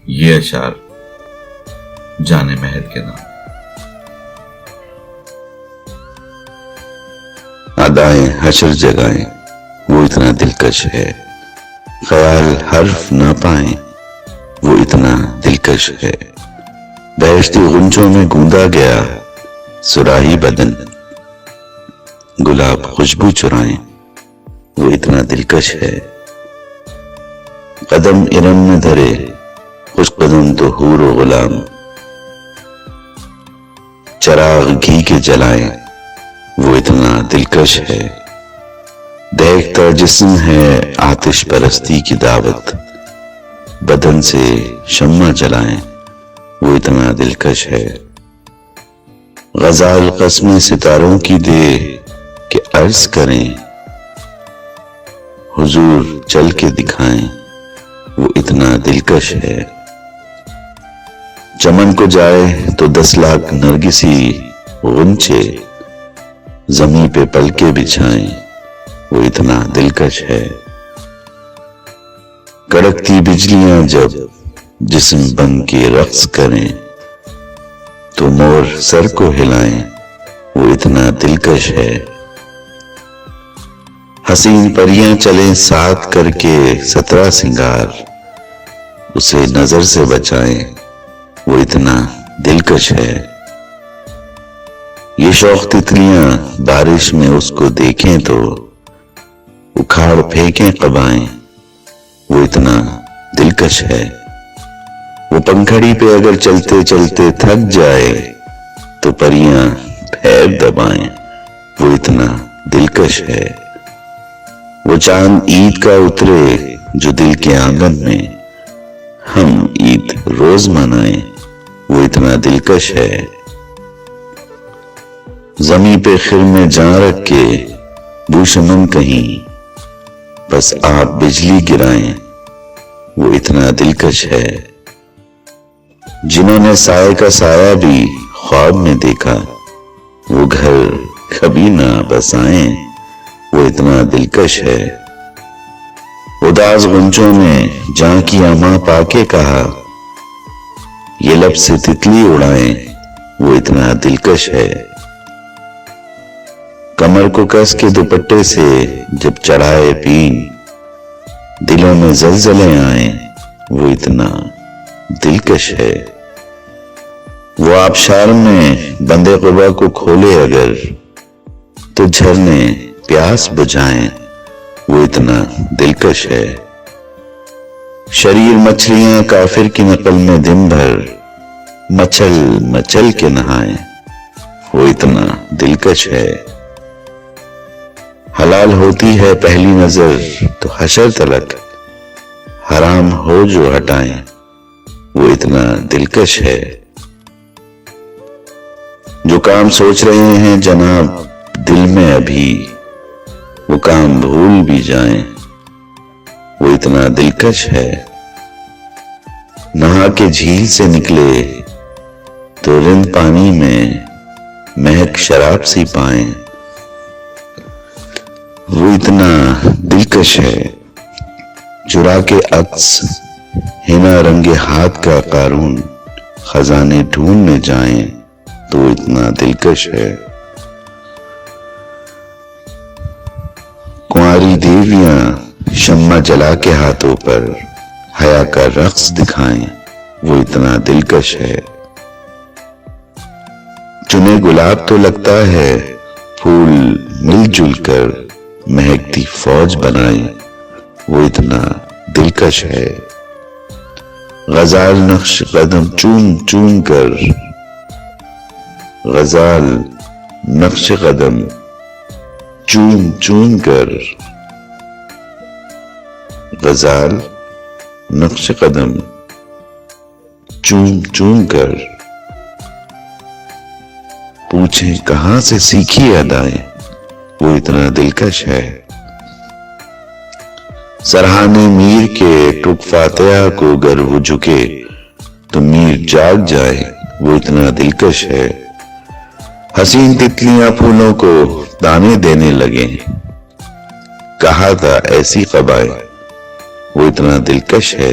یہ اشعار جان مہر کے نام۔ ادائیں حشر جگائیں وہ اتنا دلکش ہے، خیال حرف نہ پائیں وہ اتنا دلکش ہے، بہشتی غنچوں میں گوندا گیا سراہی بدن، گلاب خوشبو چرائیں وہ اتنا دلکش ہے، قدم ارم میں دھرے خوش قدم تو حور و غلام، چراغ گھی کے جلائیں وہ اتنا دلکش ہے، دیکھتا جسم ہے آتش پرستی کی دعوت، بدن سے شمع جلائیں وہ اتنا دلکش ہے، غزال قسمیں ستاروں کی دے کہ عرض کریں حضور چل کے دکھائیں وہ اتنا دلکش ہے، چمن کو جائے تو 10 لاکھ نرگسی غنچے زمیں پہ پلکے بچھائیں وہ اتنا دلکش ہے، کڑکتی بجلیاں جب جسم بن کے رقص کریں تو مور سر کو ہلائیں وہ اتنا دلکش ہے، حسین پریاں چلیں ساتھ کر کے 17 سنگار اسے نظر سے بچائیں وہ اتنا دلکش ہے، یہ شوق تتلیاں بارش میں اس کو دیکھیں تو اکھاڑ پھینکیں قبائیں وہ اتنا دلکش ہے، وہ پنکھڑی پہ اگر چلتے چلتے تھک جائے تو پریاں پیر دبائیں وہ اتنا دلکش ہے، وہ چاند عید کا اترے جو دل کے آنگن میں ہم عید روز منائیں وہ اتنا دلکش ہے، زمیں پہ خر میں جان رکھ کے بوشمن کہیں بس آپ بجلی گرائیں وہ اتنا دلکش ہے، جنہوں نے سائے کا سایہ بھی خواب میں دیکھا وہ گھر کبھی نہ بسائیں وہ اتنا دلکش ہے، اداس غنچوں میں جاں کی اماں پا کے کہا یہ لب سے تتلی اڑائیں وہ اتنا دلکش ہے، کمر کو کس کے دوپٹے سے جب چڑھائے پین دلوں میں زلزلے آئیں وہ اتنا دلکش ہے، وہ آبشار میں بندے قبا کو کھولے اگر تو جھرنے پیاس بجھائیں وہ اتنا دلکش ہے، شریر مچھلیاں کافر کی نقل میں دن بھر مچل مچل کے نہائیں وہ اتنا دلکش ہے، حلال ہوتی ہے پہلی نظر تو حشر تلک حرام ہو جو ہٹائیں وہ اتنا دلکش ہے، جو کام سوچ رہے ہیں جناب دل میں ابھی وہ کام بھول بھی جائیں وہ اتنا دلکش ہے، نہا کے جھیل سے نکلے تو رند پانی میں مہک شراب سی پائیں وہ اتنا دلکش ہے، چرا کے عکس ہنا رنگ ہاتھ کا قارون خزانے ڈھونڈنے جائیں تو اتنا دلکش ہے، کنواری دیویاں شمع جلا کے ہاتھوں پر حیا کا رقص دکھائیں وہ اتنا دلکش ہے، چنے گلاب تو لگتا ہے پھول مل جل کر مہکتی فوج بنائیں وہ اتنا دلکش ہے، غزال نقش قدم چون چون کر غزال نقش قدم چون چون کر غزال نقش قدم چون چون کر پوچھیں کہاں سے سیکھی ادائیں وہ اتنا دلکش ہے، سرہانے میر کے ٹک فاتحہ کو گر وہ جھکے تو میر جاگ جائے وہ اتنا دلکش ہے، حسین تتلیاں پھولوں کو دانے دینے لگے کہا تھا ایسی قبائیں وہ اتنا دلکش ہے،